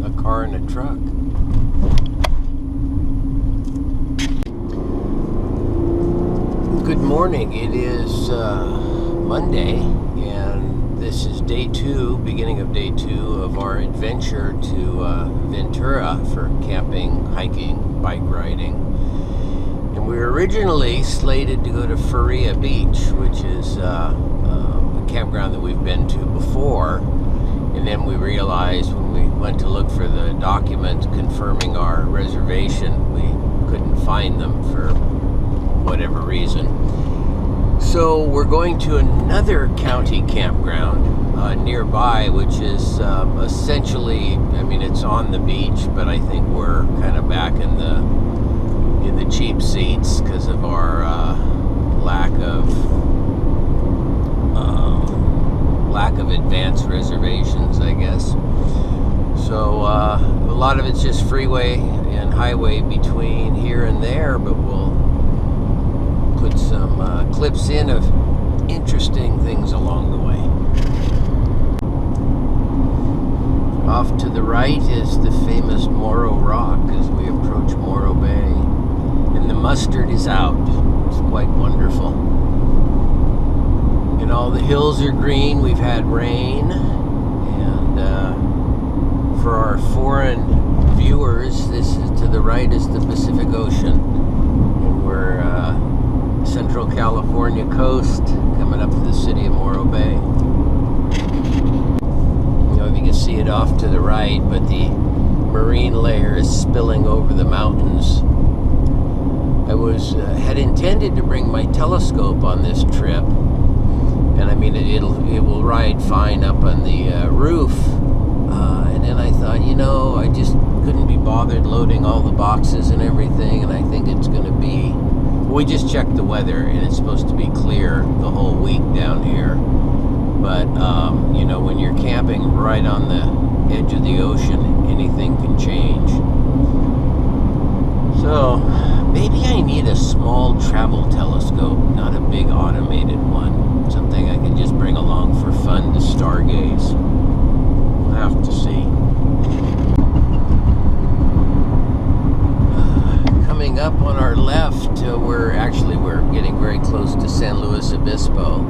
A car and a truck. Good morning. It is Monday, and this is day 2, beginning of day 2 of our adventure to Ventura for camping, hiking, bike riding. And we were originally slated to go to Faria Beach, which is a campground that we've been to before. And then we realized when we went to look for the documents confirming our reservation, we couldn't find them for whatever reason. So we're going to another county campground nearby, which is essentially, I mean, it's on the beach, but I think we're kind of back in the cheap seats because of our lack of advanced reservations, I guess. So a lot of it's just freeway and highway between here and there, but we'll put some clips in of interesting things along the way. Off to the right is the famous Morro Rock as we approach Morro Bay. And the mustard is out. It's quite wonderful. And all the hills are green. We've had rain. And for our foreign viewers, this is to the right is the Pacific Ocean. And we're Central California coast, coming up to the city of Morro Bay. You know, if you can see it off to the right, but the marine layer is spilling over the mountains. I had intended to bring my telescope on this trip, and I mean it will ride fine up on the roof. And then I thought, you know, I just couldn't be bothered loading all the boxes and everything, and I think it's going to be. We just checked the weather, and it's supposed to be clear the whole week down here. But you know, when you're camping right on the edge of the ocean, anything can change. So maybe I need a small travel telescope, not a big automated one. Something I can just bring along for fun to stargaze. We'll have to see. Coming up on our left, we're getting very close to San Luis Obispo.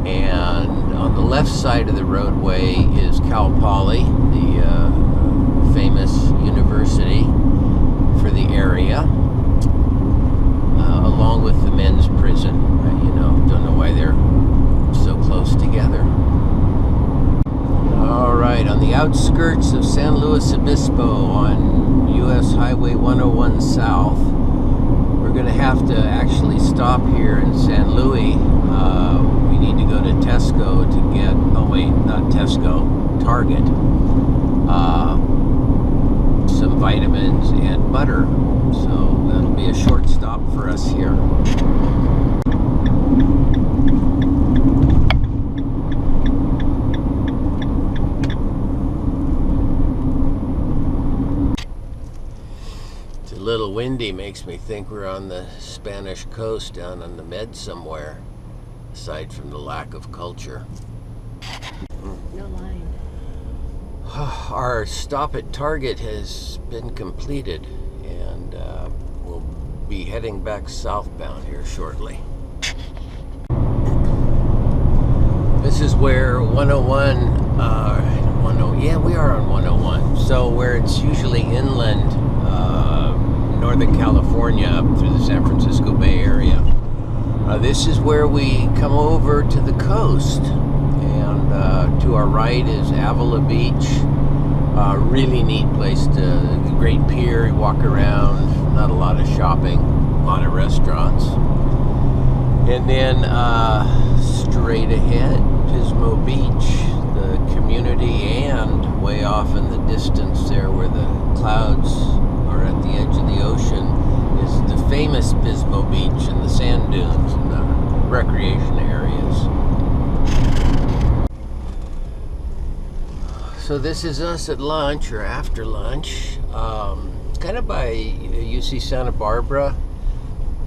And on the left side of the roadway is Cal Poly, the famous university for the area, along with the men's prison. Don't know why they're so close together. All right, on the outskirts of San Luis Obispo on US Highway 101 South, we're going to have to actually stop here in San Luis. We need to go to Tesco to get, Target. Some vitamins and butter. So that'll be a short stop for us here. It's a little windy, makes me think we're on the Spanish coast down on the Med somewhere, aside from the lack of culture. No line. Our stop at Target has been completed, and we'll be heading back southbound here shortly. This is where 101, yeah, we are on 101. So where it's usually inland, Northern California up through the San Francisco Bay Area. This is where we come over to the coast. And to our right is Avila Beach. Really neat place great pier, you walk around, not a lot of shopping, a lot of restaurants. And then straight ahead, Pismo Beach, the community, and way off in the distance there where the clouds are at the edge of the ocean is the famous Pismo Beach and the sand dunes and the recreation areas. So this is us at lunch or after lunch, kind of by UC Santa Barbara,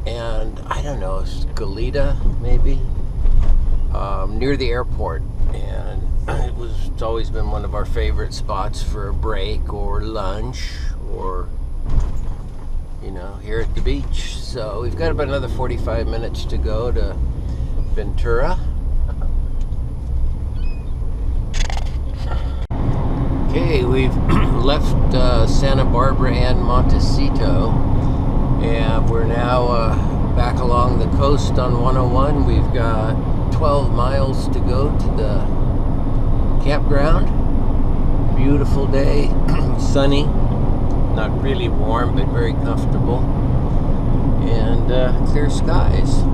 and I don't know, Goleta maybe, near the airport. And It's always been one of our favorite spots for a break or lunch or, here at the beach. So we've got about another 45 minutes to go to Ventura. Okay, we've left Santa Barbara and Montecito, and we're now back along the coast on 101. We've got 12 miles to go to the campground. Beautiful day, sunny, not really warm, but very comfortable, and clear skies.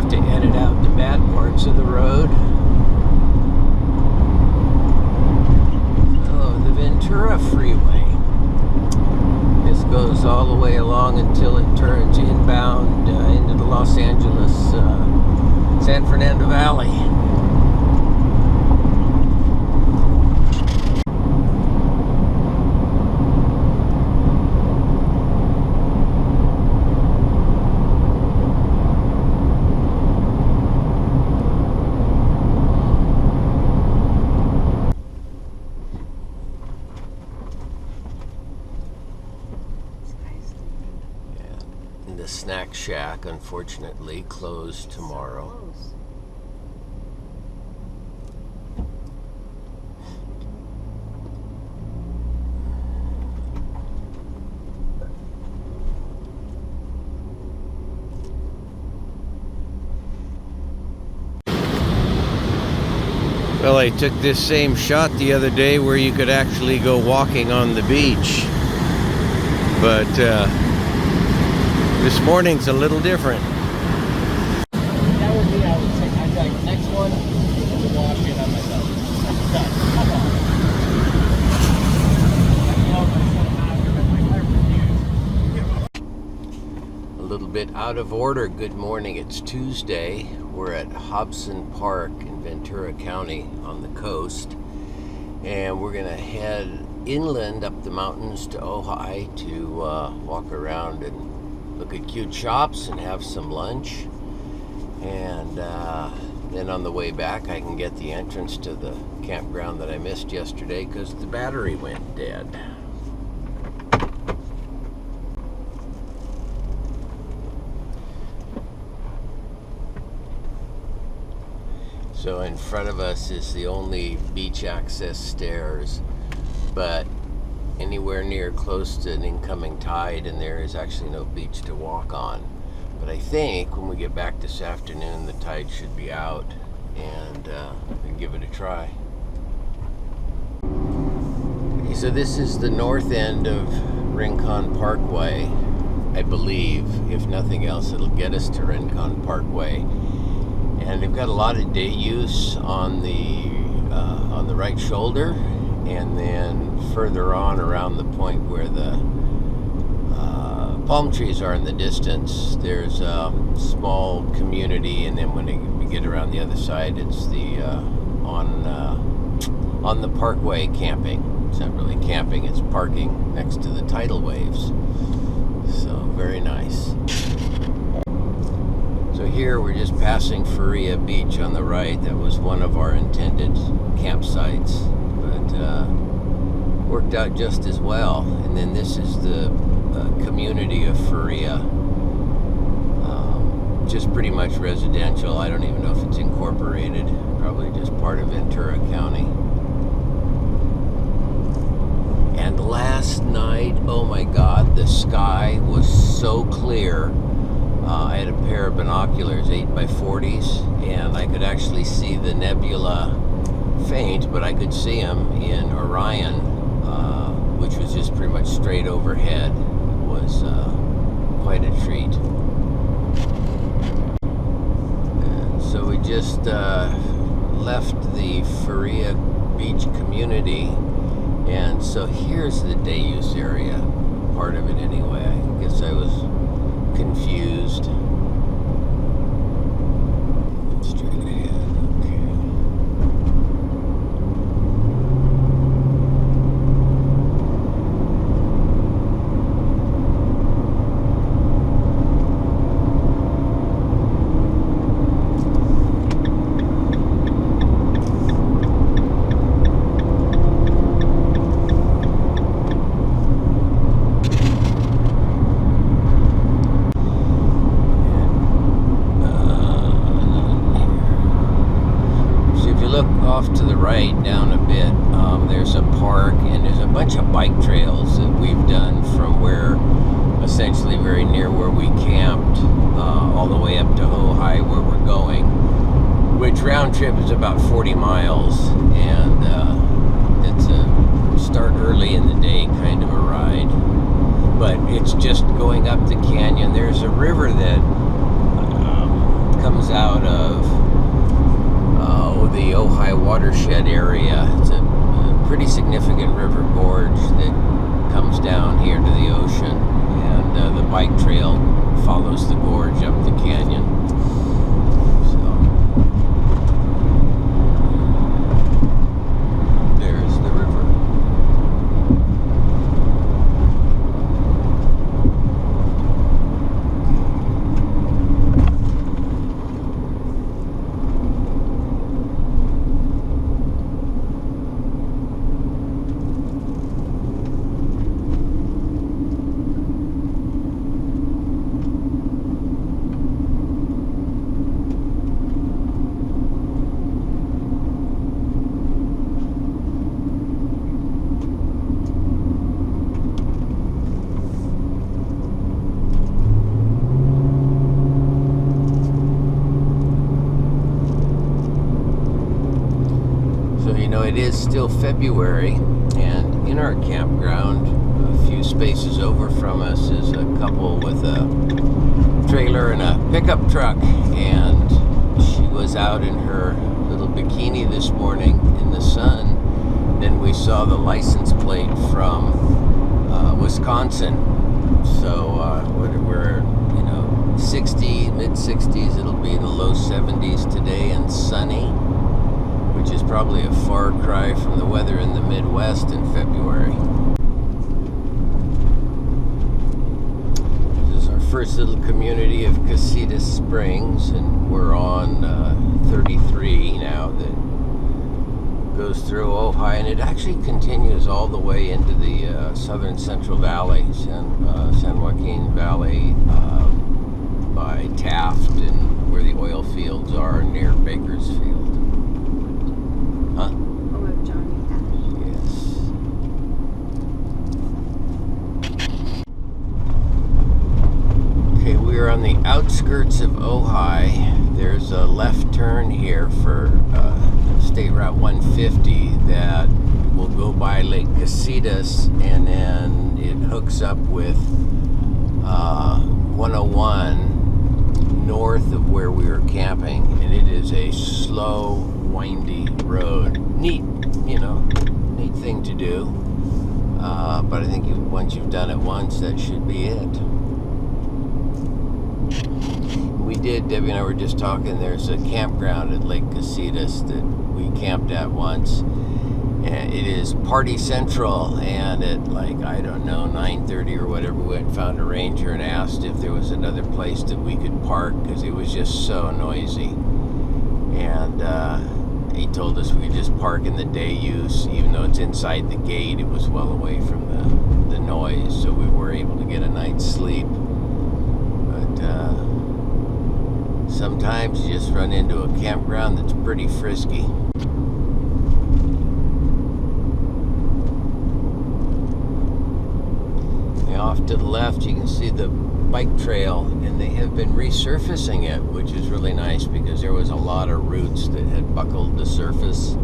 To edit out the bad parts of the road. Oh, the Ventura Freeway. This goes all the way along until it turns inbound into the Los Angeles, San Fernando Valley. The snack shack, unfortunately, closed tomorrow. Well, I took this same shot the other day where you could actually go walking on the beach, but this morning's a little different. That would be, I would say, I'd like, next one, we'll walk in on myself. Come A little bit out of order. Good morning. It's Tuesday. We're at Hobson Park in Ventura County on the coast, and we're gonna head inland up the mountains to Ojai to walk around and look at cute shops and have some lunch, and then on the way back I can get the entrance to the campground that I missed yesterday because the battery went dead. So in front of us is the only beach access stairs, but anywhere near close to an incoming tide, and there is actually no beach to walk on. But I think when we get back this afternoon, the tide should be out, and we can give it a try. Okay, so this is the north end of Rincon Parkway, I believe. If nothing else, it'll get us to Rincon Parkway. And they've got a lot of day use on the right shoulder, and then further on around the point where the palm trees are in the distance, there's a small community, and then when we get around the other side, it's the on the parkway camping. It's not really camping, it's parking next to the tidal waves. So very nice. So here we're just passing Faria Beach on the right. That was one of our intended campsites, but worked out just as well. And then this is the community of Faria, just pretty much residential. I don't even know if it's incorporated, probably just part of Ventura County. And last night, oh my God, the sky was so clear. I had a pair of binoculars, 8x40s, and I could actually see the nebula faint, but I could see them in Orion, which was just pretty much straight overhead. It was quite a treat. And so we just left the Faria Beach community, and so here's the day use area, part of it anyway. I guess I was confused. Straight ahead, okay. off to the right, down a bit, there's a park, and there's a bunch of bike trails that we've done from where, essentially very near where we camped, all the way up to Ojai, where we're going, which round trip is about 40 miles, and it's a start early in the day kind of a ride. But it's just going up the canyon. There's a river that comes out of the Ojai watershed area. It's a pretty significant river gorge that comes down here to the ocean, and the bike trail follows the gorge up the canyon. So there's the river. It is still February, and in our campground, a few spaces over from us, is a couple with a trailer and a pickup truck, and she was out in her little bikini this morning in the sun. Then we saw the license plate from Wisconsin. So we're 60, mid-60s. It'll be in the low 70s today and sunny, which is probably a far cry from the weather in the Midwest in February. This is our first little community of Casitas Springs, and we're on 33 now that goes through Ojai, and it actually continues all the way into the southern Central Valley, San Joaquin Valley, by Taft and where the oil fields are near Bakersfield. Huh? Home of Johnny Cash. Yes. Okay, we are on the outskirts of Ojai. There's a left turn here for State Route 150 that will go by Lake Casitas, and then it hooks up with 101 north of where we were camping, and it is a slow, windy road. Neat thing to do. But I think once you've done it once, that should be it. We did, Debbie and I were just talking, there's a campground at Lake Casitas that we camped at once. And it is party central, and at 9:30 or whatever, we went and found a ranger and asked if there was another place that we could park, because it was just so noisy. And he told us we could just park in the day use, even though it's inside the gate. It was well away from the noise, so we were able to get a night's sleep. But sometimes you just run into a campground that's pretty frisky. Off to the left, you can see the bike trail, and they have been resurfacing it, which is really nice because there was a lot of roots that had buckled the surface.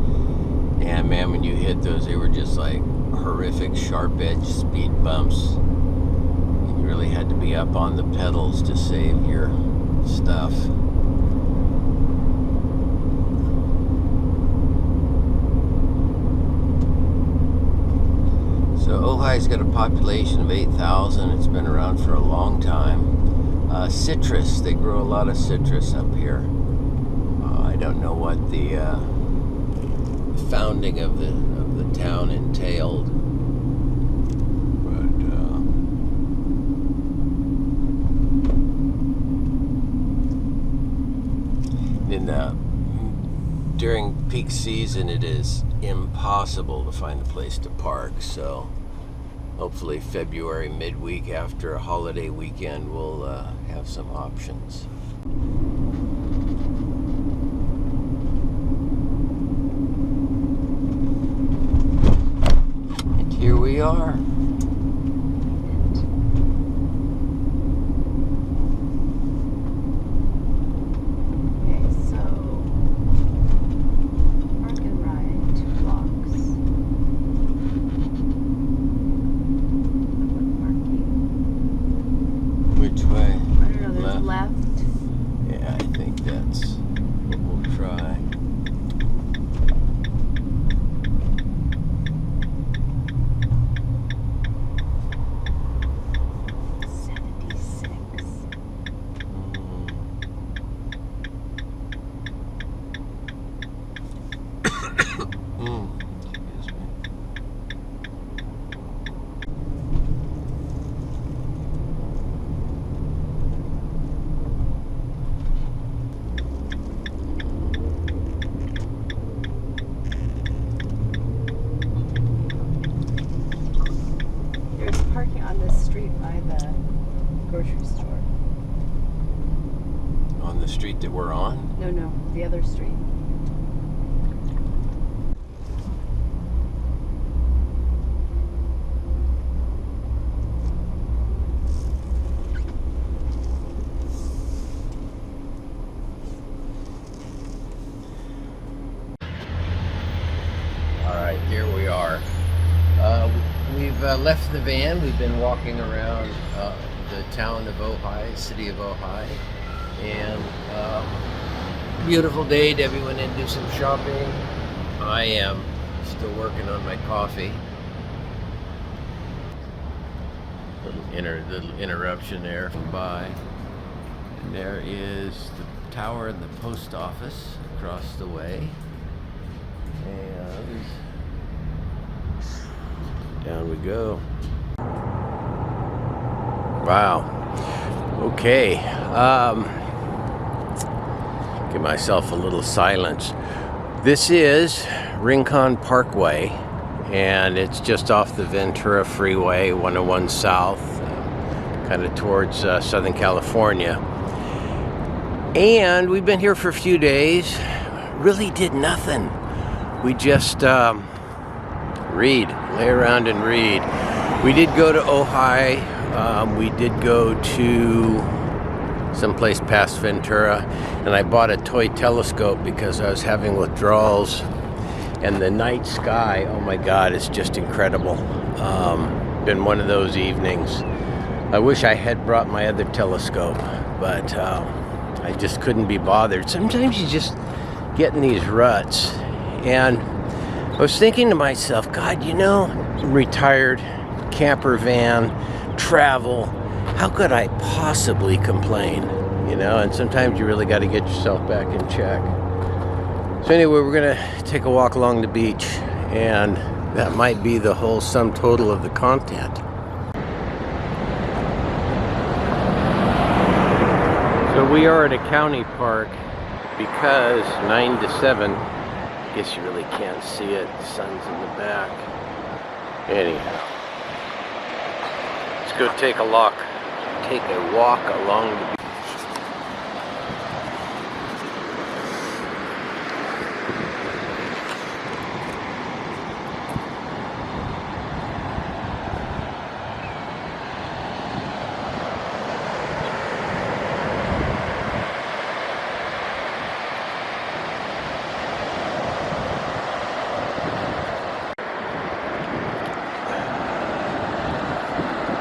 And man, when you hit those, they were just like horrific sharp edge speed bumps. You really had to be up on the pedals to save your stuff. So Ojai's got a population of 8,000. It's been around for a long time. Citrus, they grow a lot of citrus up here. I don't know what the founding of the town entailed, but during peak season, it is impossible to find a place to park. So hopefully February midweek after a holiday weekend we'll have some options. are. Okay, so park and ride 2 blocks. Public parking. Which way? I don't know, there's left. Yeah, I think that's what we'll try. Excuse me. There's parking on this street by the grocery store. On the street that we're on? No, the other street. All right, here we are. We've left the van. We've been walking around the town of Ojai, city of Ojai, and beautiful day. Debbie went in to do some shopping. I am still working on my coffee. Little interruption there from by. And there is the tower and the post office across the way. And down we go. Wow. Okay. Give myself a little silence. This is Rincon Parkway, and it's just off the Ventura Freeway, 101 South, kind of towards Southern California. And we've been here for a few days. Really did nothing. We just read, lay around and read. We did go to Ojai. We did go to someplace past Ventura, and I bought a toy telescope because I was having withdrawals. And the night sky, oh my God, it's just incredible. Been one of those evenings. I wish I had brought my other telescope, but I just couldn't be bothered. Sometimes you just get in these ruts. And I was thinking to myself, God, you know, retired, camper van, travel, how could I possibly complain? You know, and sometimes you really got to get yourself back in check. So anyway, we're going to take a walk along the beach, and that might be the whole sum total of the content. So we are at a county park because 9 to 7, I guess you really can't see it, the sun's in the back. Anyhow, let's go take a walk along the beach.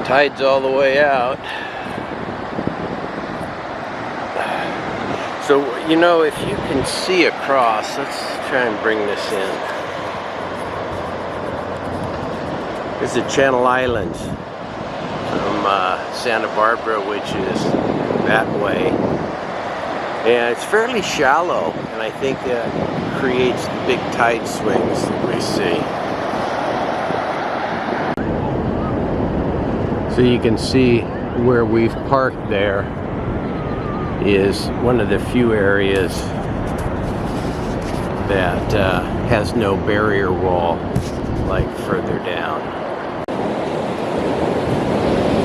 Tide's all the way out. So, you know, if you can see across, let's try and bring this in. This is the Channel Islands from Santa Barbara, which is that way. And it's fairly shallow, and I think that creates the big tide swings that we see. So you can see where we've parked there is one of the few areas that has no barrier wall, like further down.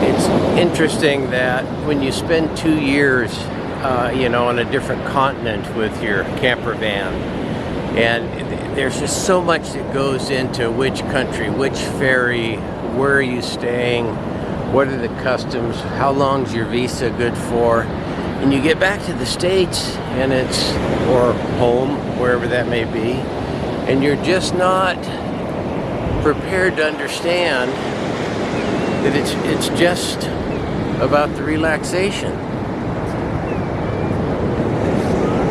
It's interesting that when you spend 2 years, you know, on a different continent with your camper van, and there's just so much that goes into which country, which ferry, where are you staying, what are the customs, how long's your visa good for, and you get back to the States and it's, or home, wherever that may be, and you're just not prepared to understand that it's just about the relaxation.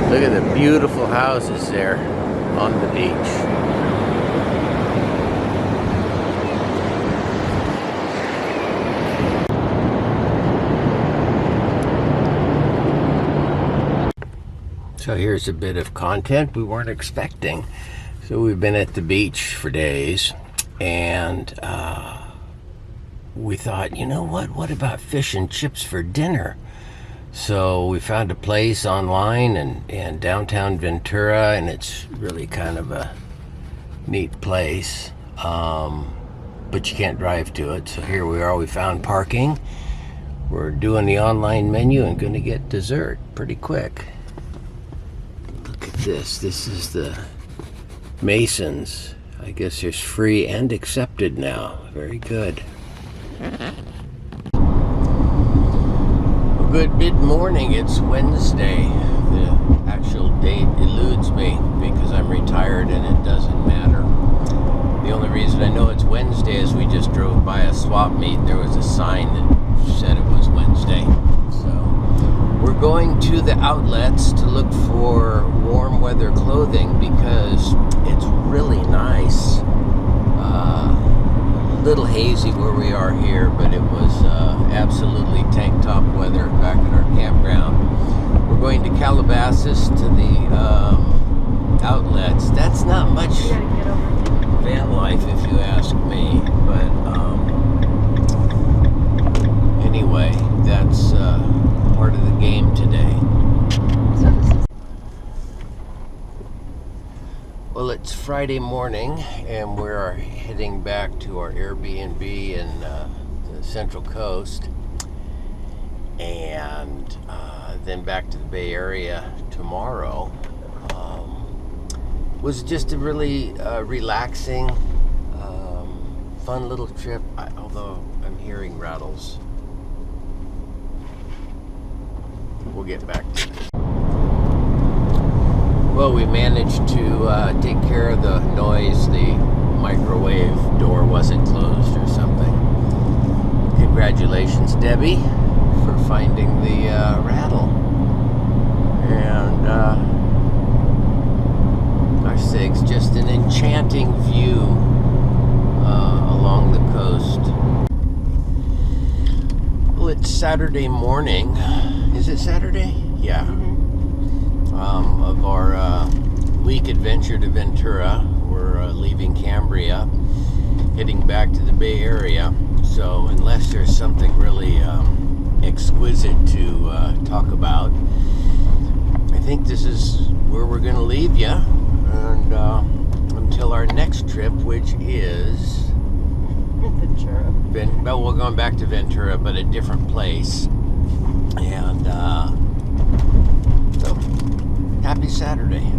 Look at the beautiful houses there on the beach. So here's a bit of content we weren't expecting. So we've been at the beach for days, and we thought, you know what about fish and chips for dinner? So we found a place online in downtown Ventura, and it's really kind of a neat place, but you can't drive to it. So here we are, we found parking. We're doing the online menu and gonna get dessert pretty quick. Look at this. This is the Masons. I guess there's free and accepted now. Very good. Well, good mid-morning. It's Wednesday. The actual date eludes me because I'm retired and it doesn't matter. The only reason I know it's Wednesday is we just drove by a swap meet. There was a sign that said it was Wednesday. So we're going to the outlets to look for warm weather clothing because it's really nice. A little hazy where we are here, but it was absolutely tank top weather back at our campground. We're going to Calabasas to the outlets. That's not much van life if you ask me, but anyway, that's part of the game today. So this is Well, it's Friday morning and we're heading back to our Airbnb in the Central Coast, and then back to the Bay Area tomorrow. Was just a really relaxing, fun little trip, although I'm hearing rattles. We'll get back to this. Well, we managed to take care of the noise. The microwave door wasn't closed or something. Congratulations, Debbie, for finding the rattle. And our SIG's just an enchanting view along the coast. Well, it's Saturday morning. Is it Saturday? Yeah. Of our week adventure to Ventura. We're leaving Cambria, heading back to the Bay Area. So unless there's something really exquisite to talk about, I think this is where we're going to leave you, and until our next trip, which is Ventura. well, we're going back to Ventura, but a different place. And so, happy Saturday.